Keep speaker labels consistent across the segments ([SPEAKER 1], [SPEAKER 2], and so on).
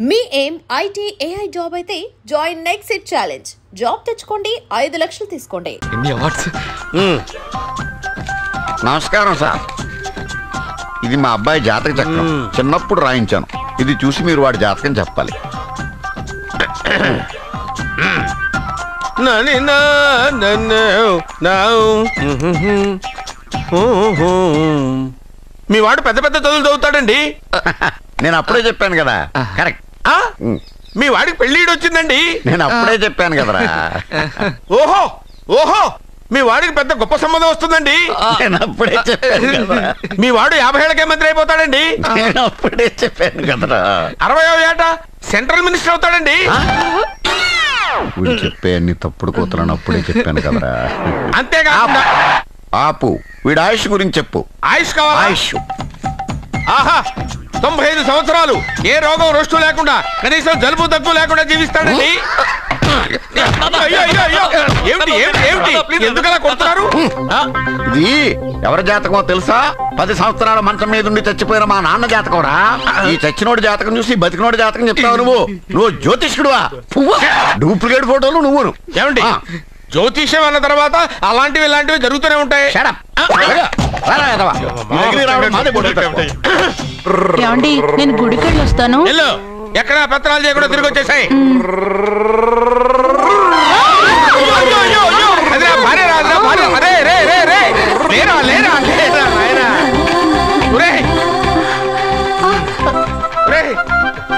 [SPEAKER 1] మీ ఏం IT AI job అయితే join next it challenge. Job తెచ్చుకోండి, 5 లక్షలు తీసుకోండి.
[SPEAKER 2] నమస్కారం సార్, ఇది మా అబ్బాయి జాతక చక్రం. చిన్నప్పుడు రాయించాను. ఇది చూసి మీరు వాడి జాతకం చెప్పాలి.
[SPEAKER 3] మీ వాడు పెద్ద పెద్ద చదువులు చదువుతాడండి.
[SPEAKER 2] నేను అప్పుడే చెప్పాను కదా. కరెక్ట్.
[SPEAKER 3] మీ వాడికి పెళ్ళిడు వచ్చిందండి.
[SPEAKER 2] నేను అప్పుడే చెప్పాను కదరా.
[SPEAKER 3] ఓహో ఓహో, మీ వాడికి పెద్ద గొప్ప సంబంధం వస్తుందండి.
[SPEAKER 2] నేను అప్పుడే చెప్పాను కదా.
[SPEAKER 3] మీ వాడు 50 ఏళ్ళకే మంత్రి అయిపోతాడండి.
[SPEAKER 2] నేను అప్పుడే చెప్పాను కదరా.
[SPEAKER 3] 60వ ఏట సెంట్రల్ మినిస్టర్ అవుతాడండి.
[SPEAKER 2] వీళ్ళు చెప్పే అన్ని తప్పుడు కూతురని అప్పుడే చెప్పాను కదరా.
[SPEAKER 3] అంతేకాకుండా
[SPEAKER 2] ఆపు, వీడి ఆయుష్ గురించి చెప్పు.
[SPEAKER 3] ఆయుష్ కావాలా?
[SPEAKER 2] ఆయుష్
[SPEAKER 3] ఆహా, 95 సంవత్సరాలు ఏ రోగం రోస్టు లేకుండా, కనీసం జలుబు దగ్గు లేకుండా జీవిస్తాడండి. అయ్యో అయ్యో అయ్యో, ఏమిటి ఏమిటి ఏమిటి, ఎందుకలా కొడుతున్నారు?
[SPEAKER 2] ఇది ఎవరి జాతకమో తెలుసా? 10 సంవత్సరాల మంచం మీద ఉండి చచ్చిపోయిన మా నాన్న జాతకం రా. ఈ చచ్చినోడి జాతకం చూసి బతికినోడి జాతకం చెప్తావు నువ్వు జ్యోతిష్కుడువా? డూప్లికేట్ ఫోటోలు నువ్వును.
[SPEAKER 3] ఏమండి, జ్యోతిష్యం అన్న తర్వాత అలాంటివి ఇలాంటివి జరుగుతూనే ఉంటాయి.
[SPEAKER 4] ఏమండి, నేను గుడికి వెళ్ళి వస్తాను.
[SPEAKER 3] ఎక్కడ పత్రాలు చేయకుండా తిరిగి వచ్చేసాయి.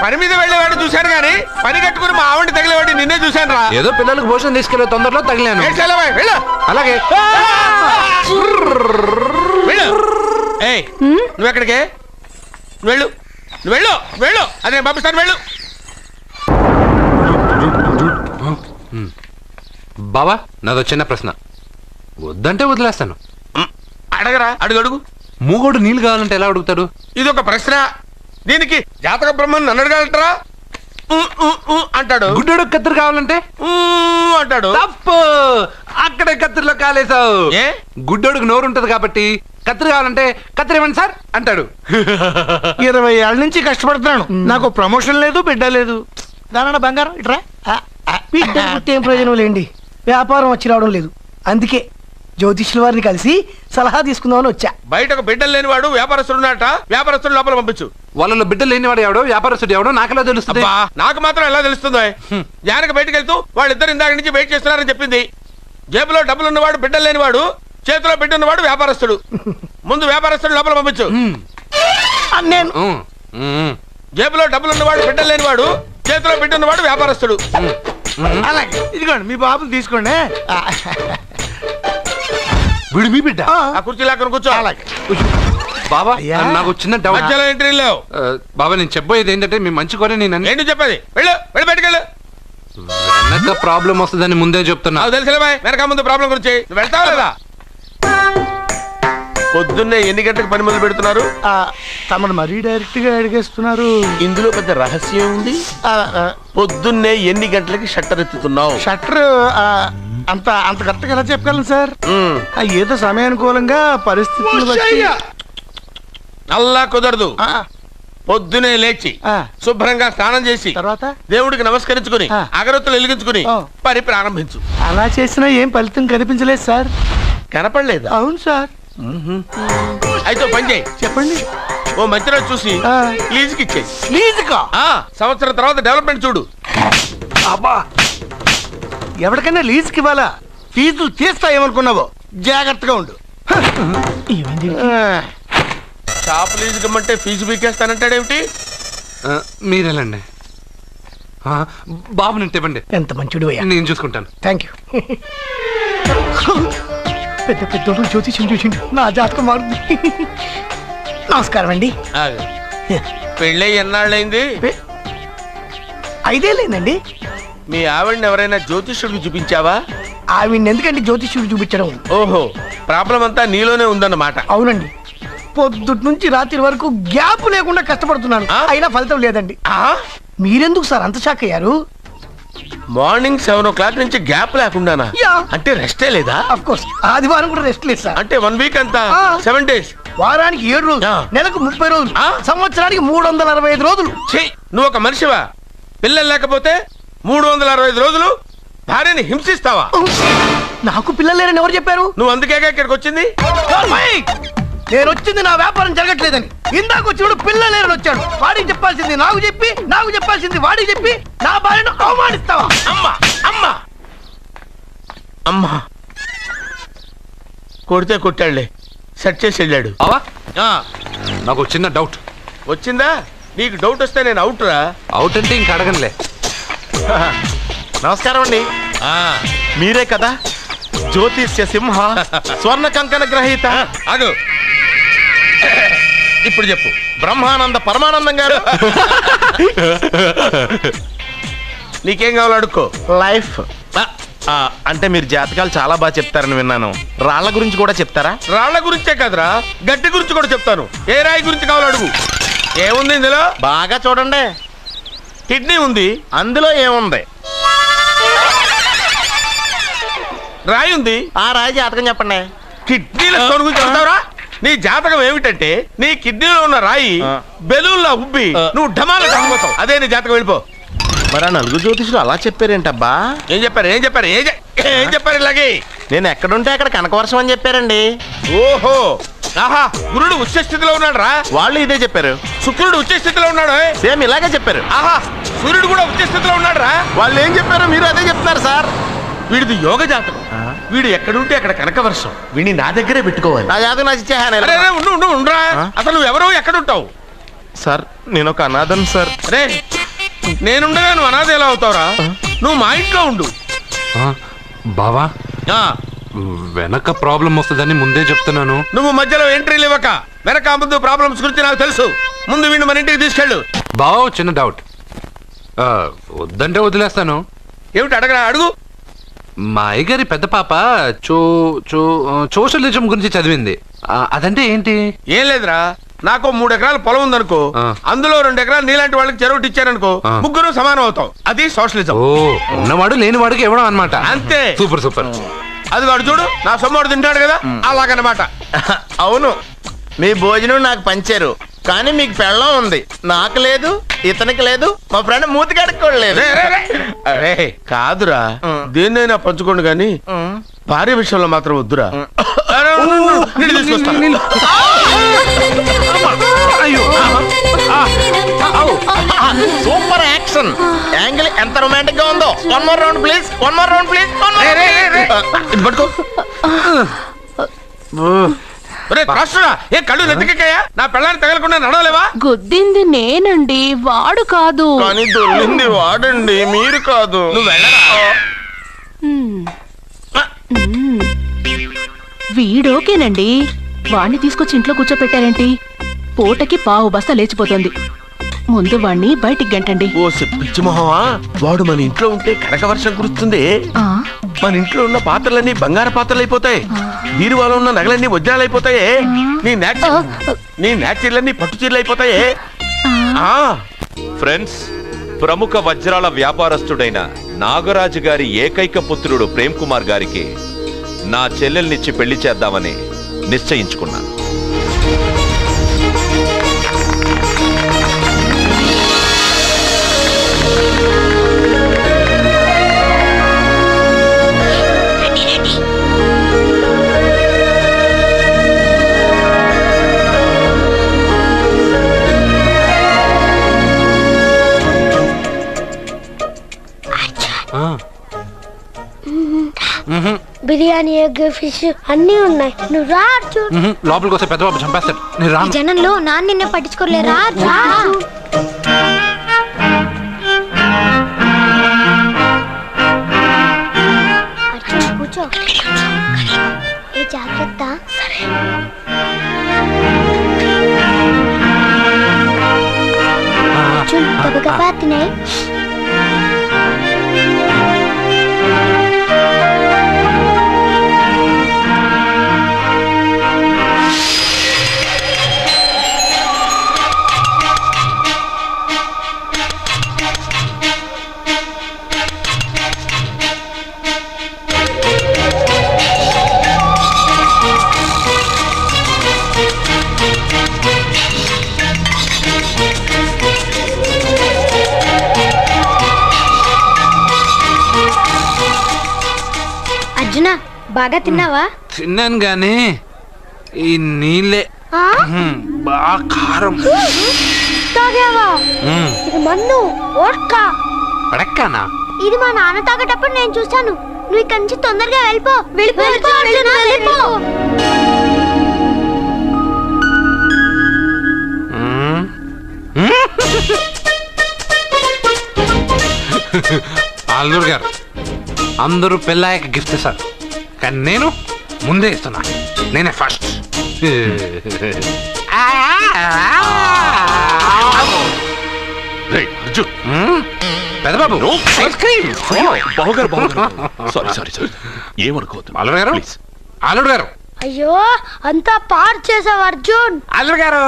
[SPEAKER 3] పని మీద వెళ్ళేవాడిని చూశాను గానీ పని కట్టుకుని మా ఆవిడ తగిలేవాడి నిన్నే చూశాను రా.
[SPEAKER 5] ఏదో పిల్లలకు భోజనం తీసుకెళ్లే తొందరలో తగిలాను.
[SPEAKER 3] అలాగే నువ్వు ఎక్కడికే? వెళ్ళు వెళ్ళు వెళ్ళు, అదే పంపిస్తాను, వెళ్ళు.
[SPEAKER 5] బావా, నాదో చిన్న ప్రశ్న. వద్దంటే వదిలేస్తాను.
[SPEAKER 3] అడగరా, అడుగు అడుగు.
[SPEAKER 5] మూగోడు నీళ్ళు కావాలంటే ఎలా అడుగుతాడు?
[SPEAKER 3] ఇది ఒక ప్రశ్న. దీనికి జాతక బ్రహ్మను నన్ను అడగలటరా? అంటాడు.
[SPEAKER 5] గుడ్డోడు కత్తిరి కావాలంటే
[SPEAKER 3] అంటాడు.
[SPEAKER 5] తప్పు, అక్కడే కత్తిరిలో కాలేసావు. గుడ్డోడుకు నోరు ఉంటది కాబట్టి కత్తిరి కావాలంటే కత్తిరి ఇవ్వండి సార్ అంటాడు.
[SPEAKER 6] 20 ఏళ్ళ నుంచి కష్టపడుతున్నాను, నాకు ప్రమోషన్ లేదు, బిడ్డ లేదు. దానన్న బంగారం ఇట్రా. బిడ్డ పుట్టి ఏం ప్రయోజనం లేండి, వ్యాపారం వచ్చి రావడం లేదు. అందుకే జ్యోతిష్యుల వారిని కలిసి సలహా తీసుకుందామని వచ్చా.
[SPEAKER 3] బయటకు బిడ్డలు లేనివాడు వ్యాపారస్తుడు ఉన్నట. వ్యాపారస్తుడు లోపల పంపించు.
[SPEAKER 5] వాళ్ళలో బిడ్డలు లేనివాడు ఎవడో వ్యాపారస్తుడు ఎవడో నాకెలా తెలుస్తుంది?
[SPEAKER 3] నాకు మాత్రం ఎలా తెలుస్తుందో? జానకి బయటకు వెళ్తూ వాళ్ళిద్దరు ఇందాక నుంచి వెయిట్ చేస్తున్నారని చెప్పింది. జేబులో డబ్బులు ఉన్నవాడు బిడ్డలు లేనివాడు, చేతిలో బిడ్డ ఉన్నవాడు వ్యాపారస్తుడు. ముందు వ్యాపారస్తుడు లోపల పంపించు.
[SPEAKER 6] నేను
[SPEAKER 3] జేబులో డబ్బులు ఉన్నవాడు బిడ్డలు లేనివాడు, చేతిలో బిడ్డ ఉన్నవాడు వ్యాపారస్తుడు.
[SPEAKER 6] అలాగే, ఇదిగోండి మీ బాబుని తీసుకోండి.
[SPEAKER 5] వీడు మీ బిడ్డ?
[SPEAKER 3] ఆ కుర్చీ లాక్కని కూర్చో.
[SPEAKER 5] బాబా, నాకు చిన్న డౌట్.
[SPEAKER 3] మధ్యలో ఎంట్రీ లేవు.
[SPEAKER 5] బాబా, నేను చెప్పబోయేది ఏంటంటే మీ మంచి కోరే నేను
[SPEAKER 3] ఏంటి చెప్పేది? వెళ్ళు వెళ్ళి బయటకెళ్ళు.
[SPEAKER 5] వెనక ప్రాబ్లం వస్తుందని ముందే చెప్తున్నా.
[SPEAKER 3] తెలుసులే బాయ్, వెనక ముందు ప్రాబ్లం గురించి. నువ్వు వెళ్తావా లేదా? పొద్దున్నే ఎన్ని గంటలకు పని మొదలు పెడుతున్నారు?
[SPEAKER 6] తమను మరీ డైరెక్ట్ గా అడిగేస్తున్నారు.
[SPEAKER 3] ఇందులో పెద్ద రహస్యం ఉంది. పొద్దున్నే ఎన్ని గంటలకి షట్టర్ ఎత్తుతున్నావు?
[SPEAKER 6] షట్టర్ అంత అంత కరెక్ట్గా ఎలా చెప్పగలను సార్? ఏదో సమయానుకూలంగా పరిస్థితులు బట్టి.
[SPEAKER 3] అల్లా కుదరదు. పొద్దునే లేచి శుభ్రంగా స్నానం చేసి
[SPEAKER 6] తర్వాత
[SPEAKER 3] దేవుడికి నమస్కరించుకుని అగరొత్తులు వెలిగించుకుని పని ప్రారంభించు.
[SPEAKER 6] అలా చేసినా ఏం ఫలితం కనిపించలేదు సార్.
[SPEAKER 3] కనపడలేదా?
[SPEAKER 6] అవును సార్.
[SPEAKER 3] అయితే పని చేయి.
[SPEAKER 6] చెప్పండి.
[SPEAKER 3] ఓ మంచి రోజు చూసి లీజుకి ఇచ్చేయి.
[SPEAKER 6] లీజుకా?
[SPEAKER 3] సంవత్సరం తర్వాత డెవలప్మెంట్ చూడు.
[SPEAKER 6] అబ్బా, ఎవరికైనా లీజుకి ఇవ్వాలా? ఫీజులు తీస్తాయేమనుకున్నావో, జాగ్రత్తగా ఉండు.
[SPEAKER 3] షాప్ లీజుకి ఇమ్మంటే ఫీజు పీకేస్తానంటాడేమిటి?
[SPEAKER 5] మీరేలండి బాబు, నేను ఇవ్వండి.
[SPEAKER 6] ఎంత మంచిడు,
[SPEAKER 5] నేను చూసుకుంటాను.
[SPEAKER 6] Thank you. పెద్ద పెద్దోడు జ్యోతిష్యం చూసిండు, నా జాతకం మారుంది. నమస్కారం అండి.
[SPEAKER 3] పెళ్ళై ఎన్నాళ్ళైంది?
[SPEAKER 6] 5 ఏళ్ళైందండి.
[SPEAKER 3] మీ ఆవిడని ఎవరైనా జ్యోతిష్యుడికి చూపించావా?
[SPEAKER 6] ఆవిడ్ని ఎందుకండి జ్యోతిష్యుడు చూపించడం?
[SPEAKER 3] ఓహో, ప్రాబ్లం అంతా నీలోనే ఉందన్నమాట.
[SPEAKER 6] అవునండి, పొద్దుటి నుంచి రాత్రి వరకు గ్యాప్ లేకుండా కష్టపడుతున్నాను, అయినా ఫలితం లేదండి. మీరెందుకు సార్ అంత షాక్ అయ్యారు?
[SPEAKER 3] మార్నింగ్ 7 o'clock నుంచి గ్యాప్ లేకుండానా? అంటే రెస్టే లేదా?
[SPEAKER 6] ఆఫ్ కోర్స్, ఆదివారం కూడా రెస్ట్ లేదు సార్.
[SPEAKER 3] అంటే 1 week అంతా 7 days.
[SPEAKER 6] వారానికి 7 రోజులు, నెలకు 30 రోజులు, సంవత్సరానికి 365 రోజులు.
[SPEAKER 3] నువ్వు ఒక మనిషివా? పిల్లలు లేకపోతే 365 రోజులు భార్యని హింసిస్తావా?
[SPEAKER 6] నాకు పిల్లలు లేరని ఎవరు చెప్పారు?
[SPEAKER 3] నువ్వు అందుకేగా ఇక్కడికి వచ్చింది.
[SPEAKER 6] నేను వచ్చింది నా వ్యాపారం జరగట్లేదని. ఇందాక వచ్చినప్పుడు పిల్లలు లేరని వచ్చాడు. వాడికి చెప్పాల్సింది నాకు చెప్పి, నాకు చెప్పాల్సింది వాడికి చెప్పి నా భార్యను అవమానిస్తావా?
[SPEAKER 3] అమ్మా అమ్మా అమ్మా కొడితే కొట్టాడులే, సెట్ చేసి వెళ్ళాడు.
[SPEAKER 5] అవా
[SPEAKER 3] ఆ,
[SPEAKER 5] నాకు చిన్న డౌట్.
[SPEAKER 3] వచ్చిందా? నీకు డౌట్ వస్తే నేను అవుట్ రా.
[SPEAKER 5] అవుట్ అంటే ఇంక అడగనులే.
[SPEAKER 2] నమస్కారం అండి. మీరే కదా జ్యోతిష్య సింహ స్వర్ణ కంకణ గ్రహీత?
[SPEAKER 3] అదు ఇప్పుడు చెప్పు.
[SPEAKER 2] బ్రహ్మానంద పరమానందం గారు.
[SPEAKER 3] నీకేం కావాలో అడుక్కో.
[SPEAKER 2] లైఫ్ అంటే మీరు జాతకాలు చాలా బాగా చెప్తారని విన్నాను. రాళ్ల గురించి కూడా చెప్తారా?
[SPEAKER 3] రాళ్ల గురించే కదరా, గట్టి గురించి కూడా చెప్తాను. ఏ రాయి గురించి కావాలో అడుగు. ఏముంది ఇందులో?
[SPEAKER 2] బాగా చూడండి.
[SPEAKER 3] కిడ్నీ ఉంది.
[SPEAKER 2] అందులో ఏముంది?
[SPEAKER 3] రాయి ఉంది.
[SPEAKER 2] ఆ రాయి జాతకం చెప్పండి.
[SPEAKER 3] కిడ్నీల స్టోన్ గురించి చెప్తావురా? నీ జాతకం ఏమిటంటే నీ కిడ్నీలో ఉన్న రాయి బెలూన్లా ఉబ్బి నువ్వు ఢమాల చచ్చిపోతావు. అదే నీ జాతకం. వెళ్ళిపో.
[SPEAKER 2] మరి ఆ నలుగురు జ్యోతిషులు అలా చెప్పారేంటబ్బా?
[SPEAKER 3] ఏం చెప్పారు? ఏం చెప్పారు? ఏం చెప్పారు? ఇలాగే
[SPEAKER 2] నేను ఎక్కడుంటే అక్కడ కనకవర్షం అని చెప్పారండి.
[SPEAKER 3] ఓహో, ఆహా, గురుడు ఉచ్చ స్థితిలో ఉన్నాడు రా.
[SPEAKER 2] వాళ్ళు ఇదే చెప్పారు.
[SPEAKER 3] శుక్రుడు ఉచ్చ స్థితిలో ఉన్నాడు.
[SPEAKER 2] సేమ్ ఇలాగే చెప్పారు.
[SPEAKER 3] ఆహా, సూర్యుడు కూడా ఉచ్చ స్థితిలో ఉన్నాడు రా.
[SPEAKER 2] వాళ్ళు ఏం చెప్పారో మీరు అదే చెప్తున్నారు సార్.
[SPEAKER 3] వీడిది యోగ జాతకం. వీడు ఎక్కడుంటే అక్కడ కనకవర్షం. వీడిని నా దగ్గరే పెట్టుకోవాలి.
[SPEAKER 2] నా జాతకం నాకు ఇచ్చేహాను.
[SPEAKER 3] అరే ఉండరా. అసలు నువ్వు ఎవరో ఎక్కడుంటావు?
[SPEAKER 2] సార్ నేను ఒక అనాథను సార్.
[SPEAKER 3] అరే నేనుండగా నువ్వు అనాథ ఎలా అవుతావురా? నువ్వు మా ఇంట్లో ఉండు.
[SPEAKER 5] బావా వెనక ప్రాబ్లం వస్తుందని ముందే చెప్తున్నాను.
[SPEAKER 3] నువ్వు మధ్యలో ఎంట్రీలు ఇవ్వక. వెనక ముందు ప్రాబ్లమ్స్ గురించి నాకు తెలుసు. ముందు వీడిని మన ఇంటికి తీసుకెళ్ళు.
[SPEAKER 5] బావా చిన్న డౌట్. వద్దంటే వదిలేస్తాను.
[SPEAKER 3] ఏమిటి అడగరా? అడుగు.
[SPEAKER 5] మా అయ్యగారి పెద్ద పాప సోషలిజం గురించి చదివింది. అదంటే ఏంటి?
[SPEAKER 3] ఏం లేదురా, నాకు 3 ఎకరాల పొలం ఉందనుకో, అందులో 2 ఎకరాలు నీలాంటి వాళ్ళకి చెరువు ఇచ్చారనుకో, ముగ్గురు సమానం అవుతాం. అది సోషలిజం.
[SPEAKER 5] ఓ, ఉన్నవాడు లేని వాడికి ఇవ్వడం అన్నమాట.
[SPEAKER 3] అంతే.
[SPEAKER 5] Super super.
[SPEAKER 3] అది వాడు చూడు, నా సొమ్మడు తింటాడు కదా, అలాగనమాట.
[SPEAKER 2] అవును, మీ భోజనం నాకు పంచారు, కానీ మీకు పెళ్ళం ఉంది, నాకు లేదు, ఇతనికి లేదు, మా ఫ్రెండ్ మూతి కడుక్కోలేదు.
[SPEAKER 3] అరే కాదురా, దేన్నైనా పంచుకోండి కానీ భార్య విషయంలో మాత్రం వద్దురా.
[SPEAKER 2] సూపర్ యాక్షన్ యాంగిల్ ఎంత రొమాంటిక్ గా ఉందో. 1 more round please, 1 more round please.
[SPEAKER 3] ఏ కళ్ళు నెత్తికెక్కాయా? నా పెళ్ళాన్ని తగలకుండా నడవలేవా?
[SPEAKER 4] గుద్దింది నేనండి, వాడు కాదు.
[SPEAKER 2] కానీ దొల్లింది వాడండి, మీరు కాదు.
[SPEAKER 3] నువ్వు వెళ్ళరా.
[SPEAKER 4] వీడోకేనండి, వాణ్ణి తీసుకొచ్చి ఇంట్లో కూర్చోపెట్టారేంటి? పూటకి పావు బస్తా లేచిపోతుంది. ముందు వాణ్ణి బయటికి గంటండి.
[SPEAKER 3] ఓ పిచ్చి మొహమా, వాడు మన ఇంట్లో ఉంటే కనక వర్షం కురుస్తుంది. మన ఇంట్లో ఉన్న పాత్రలన్నీ బంగారు పాత్రలు అయిపోతాయి, బీరువాలో ఉన్న నగలన్నీ వజ్రాలు అయిపోతాయి, నీ నాచీర్లన్నీ పట్టు చీరలు అయిపోతాయి.
[SPEAKER 7] ఫ్రెండ్స్, ప్రముఖ వజ్రాల వ్యాపారస్తుడైన నాగరాజు గారి ఏకైక పుత్రుడు ప్రేమ్ కుమార్ గారికి నా చెల్లెల్నిచ్చి పెళ్లి చేద్దామని నిశ్చయించుకున్నాను.
[SPEAKER 8] బిర్యానీ, ఎగ్, ఫిష్ అన్నీ ఉన్నాయి. నువ్వు రా.
[SPEAKER 5] లోపలికి వస్తే పెద్ద బాబు చంపేస్తాడు.
[SPEAKER 8] ఈ జనంలో నాన్న నిన్నే పట్టించుకోలేరా? కూర్చో. ఏ జాగ్రత్త. గబగబా తినాయి. బాగా తిన్నావా?
[SPEAKER 5] తిన్నాను గానీ ఈ నీళ్ళే బాగా కారం.
[SPEAKER 8] తాగావా? ఇది మన్ను ఓట్కా.
[SPEAKER 5] పడక్కానా?
[SPEAKER 8] ఇది మా నాన్న తాగేటప్పుడు నేను చూశాను. నువ్వు ఇక్కడి నుంచి తొందరగా వెళ్ళిపో. వెళ్ళిపో.
[SPEAKER 5] అల్లుడు గారు అందరూ పెళ్ళాయక గిఫ్ట్ ఇస్తారు, కానీ నేను ముందే ఇస్తున్నా. నేనే ఫస్ట్. పెద్దబాబు
[SPEAKER 7] ఏమనుకోవద్దు.
[SPEAKER 5] అల్లుడు గారు
[SPEAKER 8] అయ్యో అంతా పాడు చేసావు అర్జున్.
[SPEAKER 5] అల్లుడు గారు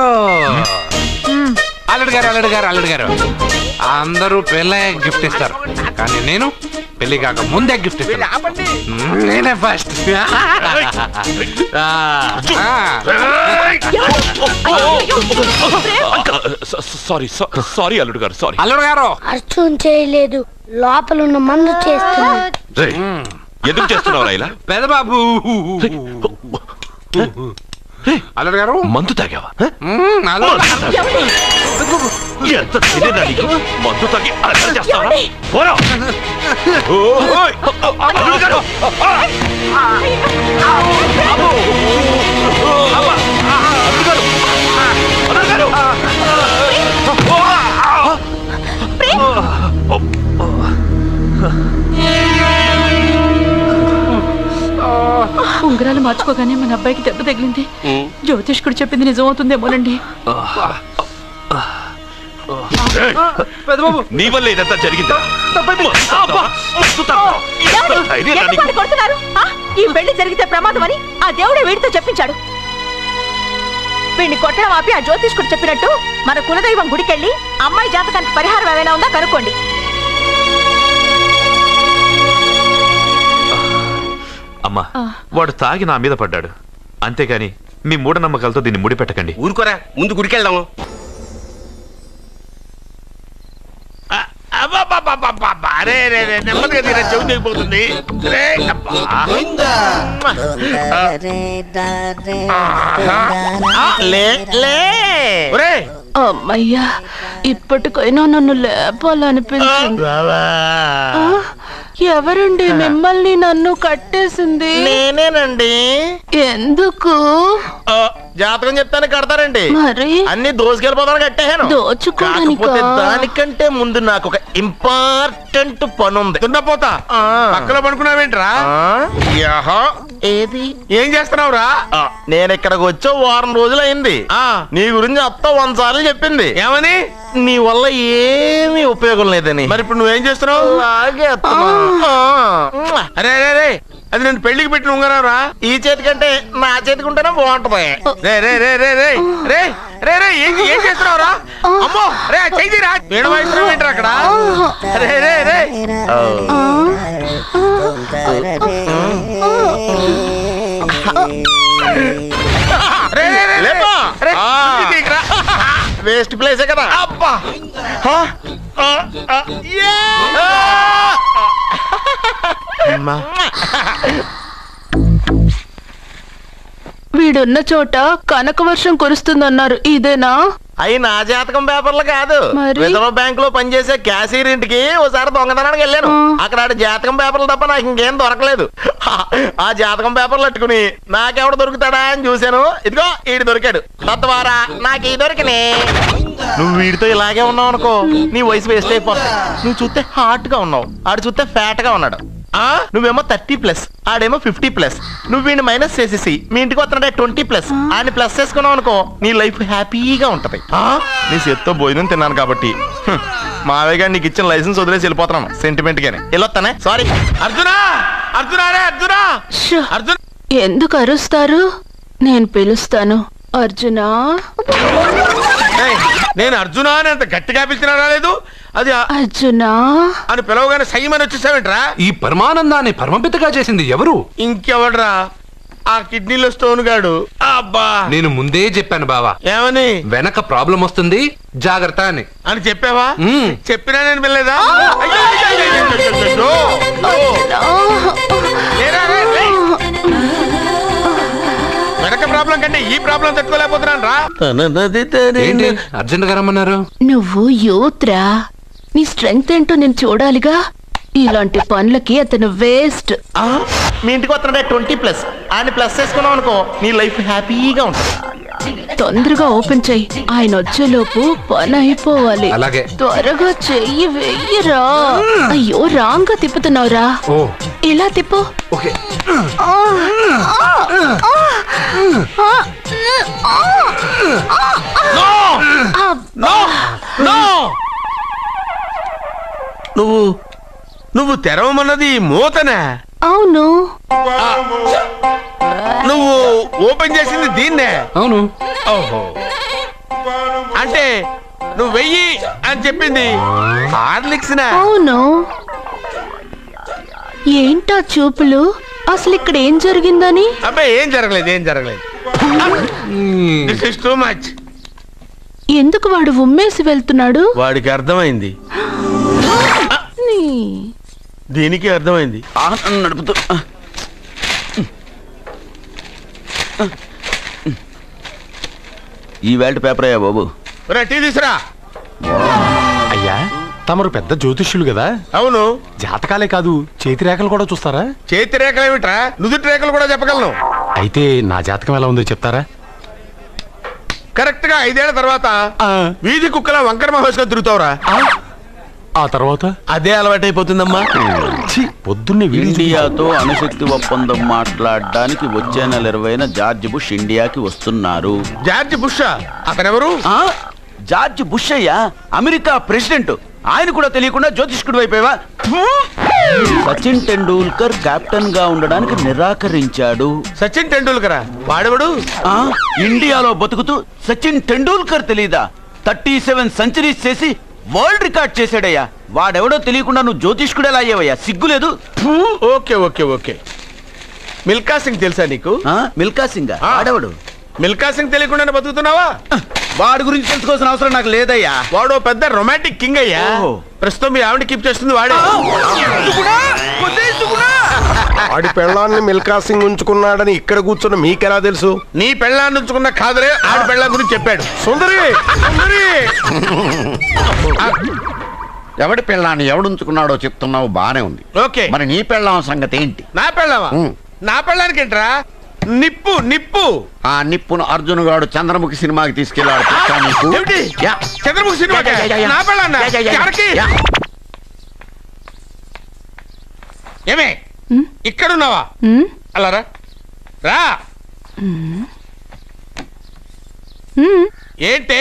[SPEAKER 5] అందరూ పెళ్ళయ్య గిఫ్ట్ ఇస్తారు, కానీ నేను పెళ్లి కాక ముందే గిఫ్ట్ ఇస్తాను. నేనే ఫస్ట్.
[SPEAKER 7] సారీ అల్లుడు గారు, సారీ.
[SPEAKER 5] అల్లుడు గారు
[SPEAKER 8] అర్జున్ చేయలేదు, లోపల ఉన్న మందు చేస్తున్నా.
[SPEAKER 7] ఎందుకు చేస్తున్నావు ఇలా?
[SPEAKER 5] పెద్దబాబు అల్లుడు గారు
[SPEAKER 7] మందు తాగావా?
[SPEAKER 5] ఎంత
[SPEAKER 7] మందు తాగి అల్లరి చేస్తావా? పోరా.
[SPEAKER 4] ఉంగరాలు మార్చుకోగానే మన అబ్బాయికి దెబ్బ తగిలింది. జ్యోతిష్కుడు చెప్పింది నిజమవుతుందేమోనండి.
[SPEAKER 7] నీ వల్ల ఇదంతా జరిగిందా?
[SPEAKER 4] ఈ పెళ్లి జరిగితే ప్రమాదం అని ఆ దేవుడే వీడితో చెప్పించాడు. వీడిని కొట్టడం ఆపి ఆ జ్యోతిష్కుడు చెప్పినట్టు మన కులదైవం గుడికెళ్ళి అమ్మాయి జాతకానికి పరిహారం ఏమైనా ఉందా కనుక్కోండి.
[SPEAKER 7] అమ్మా, వాడు తాగి నా మీద పడ్డాడు, అంతేగాని మీ మూఢనమ్మకాలతో దీన్ని ముడిపెట్టకండి.
[SPEAKER 3] ఊరుకోరా, ముందు గుడికెళ్దాము. నెమ్మదిగా తీరా, చెవి దిగిపోతుంది.
[SPEAKER 4] అమ్మయ్యా, ఇప్పటికైనా నన్ను లేపాలనిపించింది. ఎవరండి మిమ్మల్ని నన్ను కట్టేసింది?
[SPEAKER 2] నేనేనండి.
[SPEAKER 4] ఎందుకు?
[SPEAKER 2] జాతకం చెప్తాను కడతారండి.
[SPEAKER 4] మరి
[SPEAKER 2] అన్ని దోసుకెళ్ళిపోతాను కట్టేహాను. కాకపోతే దానికంటే ముందు నాకు ఒక ఇంపార్టెంట్ పని ఉంది.
[SPEAKER 3] దున్నపోతా పక్కలో పడుకున్నావేంట్రా?
[SPEAKER 2] ఏది
[SPEAKER 3] ఏం చేస్తున్నావురా?
[SPEAKER 2] నేను ఇక్కడికి వచ్చే వారం రోజులు అయింది. నీ గురించి అత్త 100 సార్లు చెప్పింది.
[SPEAKER 3] ఏమని?
[SPEAKER 2] నీ వల్ల ఏమీ ఉపయోగం లేదని.
[SPEAKER 3] మరి ఇప్పుడు నువ్వేం చేస్తున్నావు? అరే అరే రే, అది నేను పెళ్లికి పెట్టిన ఉంగరారా?
[SPEAKER 2] ఈ చేతి కంటే నా చేతికి ఉంటేనే బాగుంటది.
[SPEAKER 3] రే రే రే రే రే రే రే రే ఏం చేస్తున్నావురా? అమ్మో రే, చేయిరా. వీణ వయసు ఏంట్రా అక్కడ? రే రే రే
[SPEAKER 2] వేస్ట్ ప్లేసే కదా.
[SPEAKER 3] అబ్బా
[SPEAKER 4] వీడున్న చోట కనక వర్షం కురుస్తుందన్నారు, ఇదేనా?
[SPEAKER 2] అయి నా జాతకం పేపర్లు కాదు. రిజర్వ్ బ్యాంక్ లో పనిచేసే క్యాషియర్ ఇంటికి ఓసారి దొంగతనానికి వెళ్ళాను. అక్కడ ఆడ జాతకం పేపర్లు తప్ప నాకు ఇంకేం దొరకలేదు. ఆ జాతకం పేపర్లు పెట్టుకుని నాకెవడు దొరుకుతాడా అని చూశాను. ఇదిగో ఈడు దొరికాడు. తద్వారా నాకు ఈ దొరికినే. నువ్వు వీడితో ఇలాగే ఉన్నావు అనుకో, నీ వయసు వేస్ట్ అయిపోతుంది. నువ్వు చూస్తే హాట్ గా ఉన్నావు, ఆడు చూస్తే ఫ్యాట్ గా ఉన్నాడు. నువ్వేమో 30+, ఆడేమో 50+. నువ్వు వీడిని మైనస్ చేసేసి మీ ఇంటికి వస్తున్నాడే 20+, ఆయన ప్లస్ చేసుకున్నావు అనుకో, నీ లైఫ్ హ్యాపీగా ఉంటది. నీ చేత్తో భోజనం తిన్నాను కాబట్టి మావయ్య గారు నీకు ఇచ్చిన లైసెన్స్ వదిలేసి వెళ్ళిపోతున్నాను సెంటిమెంట్ గానే. వెళ్ళొస్తానే. సారీ.
[SPEAKER 3] అర్జునా, అర్జునా రే అర్జునా, అర్జున్.
[SPEAKER 4] ఎందుకు అరుస్తారు? నేను పిలుస్తాను. అర్జునా.
[SPEAKER 3] నేను అర్జునా అని అంత గట్టిగా పిలిచినా రాలేదు. అది
[SPEAKER 4] అర్జునా
[SPEAKER 3] అని పిలవగానే సైమని వచ్చేసావేంట్రా?
[SPEAKER 5] ఈ పరమానందాన్ని పరమపితగా చేసింది ఎవరు?
[SPEAKER 3] ఇంకెవడ్రా? ఆ కిడ్నీలో స్టోన్ గాడు. అబ్బా,
[SPEAKER 5] నేను ముందే చెప్పాను బావా. ఏమని? వెనక ప్రాబ్లం వస్తుంది, జాగ్రత్త అని.
[SPEAKER 3] అని చెప్పావా? చెప్పినా నేను వెళ్ళలేదా? ప్రాబ్లం కంటే ఈ ప్రాబ్లం తట్టుకోలేకపోతున్నాను రా.
[SPEAKER 5] ఏంటి అర్జెంట్ గా రమ్మన్నారు?
[SPEAKER 9] నువ్వు యూత్రా, నీ స్ట్రెంగ్త్ ఏంటో నేను చూడాలిగా. ఇలాంటి పనులకి అతను వేస్ట్.
[SPEAKER 10] మీ ఇంటికి వస్తున్నాడే 20+ ఆయన ప్లస్ చేసుకున్నావు అనుకో, నీ లైఫ్ హ్యాపీగా ఉంటుంది.
[SPEAKER 9] తొందరగా ఓపెన్ చెయ్యి, ఆయన వచ్చేలోపు పని అయిపోవాలి.
[SPEAKER 5] అలాగే.
[SPEAKER 9] త్వరగా చెయ్యి వెయ్యరా. అయ్యో రాంగ్ గా తిప్పుతున్నావురా.
[SPEAKER 5] ఓ
[SPEAKER 9] ఇలా తిప్పు.
[SPEAKER 5] ఓకే.
[SPEAKER 3] నువ్వు తెరవమన్నది మూతనే.
[SPEAKER 9] అవును.
[SPEAKER 3] నువ్వు ఓపెన్ చేసింది దీన్నే.
[SPEAKER 5] అవును.
[SPEAKER 3] ఓహో, అంటే నువ్వు వెయ్యి అని చెప్పింది హార్లిక్స్.
[SPEAKER 9] అవును. ఏంటా చూపులు? అసలు ఇక్కడ ఏం జరిగిందని?
[SPEAKER 3] అబ్బాయి ఏం జరగలేదు. This is too much.
[SPEAKER 9] ఎందుకు వాడు ఉమ్మేసి వెళ్తున్నాడు?
[SPEAKER 3] వాడికి అర్థమైంది, దీనికి అర్థమైంది.
[SPEAKER 2] నడుపుతూ ఈ వేల్ట్ పేపర్ అయ్యా బాబు.
[SPEAKER 3] టీ తీసురా.
[SPEAKER 10] అయ్యా తమరు పెద్ద జ్యోతిష్యులు కదా.
[SPEAKER 3] అవును.
[SPEAKER 10] జాతకాలే కాదు, చేతి రేఖలు కూడా చూస్తారా?
[SPEAKER 3] చేతి రేఖలు ఏమిట్రా, నుదుటి రేఖలు కూడా చెప్పగలను.
[SPEAKER 10] అయితే నా జాతకం ఎలా ఉందో చెప్తారా?
[SPEAKER 3] కరెక్ట్ గా 5 ఏళ్ల తర్వాత వీధి కుక్కల వంకర మహేష్గా తిరుగుతావురా.
[SPEAKER 10] ఆ తర్వాత
[SPEAKER 3] అదే అలవాటైపోతుందమ్మా.
[SPEAKER 10] పొద్దున్నే
[SPEAKER 2] ఇండియాతో అణుశక్తి ఒప్పందం మాట్లాడడానికి వచ్చే నెల 20న జార్జ్ బుష్ ఇండియాకి వస్తున్నారు.
[SPEAKER 3] జార్జ్ బుష్ అతనెవరు?
[SPEAKER 2] జార్జ్ బుష్ అయ్యా, అమెరికా ప్రెసిడెంట్. ఆయన కూడా తెలియకుండా జ్యోతిష్కుడు వైపోయావా? సచిన్ టెండూల్కర్ కెప్టెన్ గా ఉండడానికి నిరాకరించాడు.
[SPEAKER 3] సచిన్ టెండూల్కరా? వాడెవడు?
[SPEAKER 2] ఇండియాలో బతుకుతూ సచిన్ టెండూల్కర్ తెలీదా? 37 సెంచరీస్ చేసి వరల్డ్ రికార్డ్ చేశాడయ్యా. వాడెవడో తెలియకుండా నువ్వు జ్యోతిష్కుడు ఎలా అయ్యావయ్యా? సిగ్గులేదు.
[SPEAKER 3] ఓకే. మిల్కా సింగ్ తెలుసా నీకు?
[SPEAKER 2] మిల్కా సింగ్ వాడెవడు?
[SPEAKER 3] మిల్కా సింగ్ తెలియకుండానే బతుకుతున్నావా?
[SPEAKER 2] వాడి గురించి తెలుసుకోవాల్సిన అవసరం నాకు లేదయ్యా.
[SPEAKER 3] వాడు పెద్ద రొమాంటిక్ కింగ్ అయ్యా. ప్రస్తుతం మీ ఆవిడ కీప్ చేస్తుంది వాడే.
[SPEAKER 11] వాడి పెళ్ళాన్ని మిల్కా సింగ్ ఉంచుకున్నాడని ఇక్కడ కూర్చున్న మీకెలా తెలుసు?
[SPEAKER 3] నీ పెళ్ళాన్ని ఉంచుకున్న కాదరే ఆడి పెళ్ళాం గురించి చెప్పాడు. సుందరి
[SPEAKER 2] ఎవడి పెళ్ళాన్ని ఎవడుంచుకున్నాడో చెప్తున్నావు, బానే ఉంది.
[SPEAKER 3] ఓకే,
[SPEAKER 2] మరి నీ పెళ్ళాం సంగతి ఏంటి?
[SPEAKER 3] నా పెళ్ళావా? నా పెళ్ళానికి ఏంట్రా? నిప్పు.
[SPEAKER 2] ఆ నిప్పును అర్జున్ గాడు చంద్రముఖి సినిమాకి తీసుకెళ్ళాడు.
[SPEAKER 3] చంద్రముఖి సినిమా నా పెళ్ళాన్నా? ఏమే ఇక్కడున్నావా? అలా రా. ఏంటే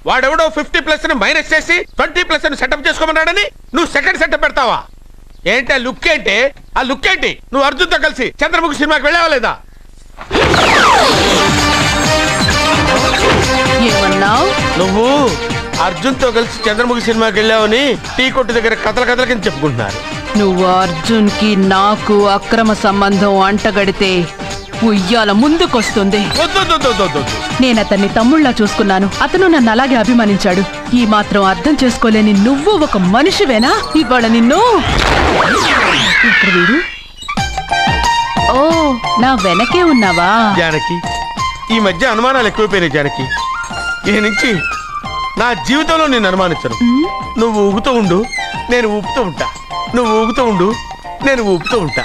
[SPEAKER 3] వాడెవడో 50+ మైనస్ చేసి 20+ సెటప్ చేసుకోమన్నాడని నువ్వు సెకండ్ సెటప్ పెడతావా? ఏంటి ఆ లుక్ ఏంటి? నువ్వు అర్జున్తో కలిసి చంద్రముఖి సినిమాకి వెళ్ళావా లేదా? నువ్వు అర్జున్తో కలిసి చంద్రముఖి సినిమాకి వెళ్ళావని టీ కొట్టు దగ్గర కథల కింద చెప్పుకుంటున్నారు.
[SPEAKER 9] నువ్వు అర్జున్ కి నాకు అక్రమ సంబంధం అంటగడితే ఉయ్యాల ముందుకొస్తుంది. నేను అతన్ని తమ్ముళ్లా చూసుకున్నాను. అతను నన్ను అలాగే అభిమానించాడు. ఈ మాత్రం అర్థం చేసుకోలేని నువ్వు ఒక మనిషివేనా? ఇవాళ నిన్ను ఇక్కడ వీడు. ఓ, నా వెనకే ఉన్నావా?
[SPEAKER 3] జానకి, ఈ మధ్య అనుమానాలు ఎక్కువైపోయినాయి జానకి. ఈ నుంచి నా జీవితంలో నేను అనుమానించను. నువ్వు ఊగుతూ ఉండు, నేను ఊపుతూ ఉంటా. నువ్వు ఊగుతూ ఉండు, నేను ఊపుతూ ఉంటా.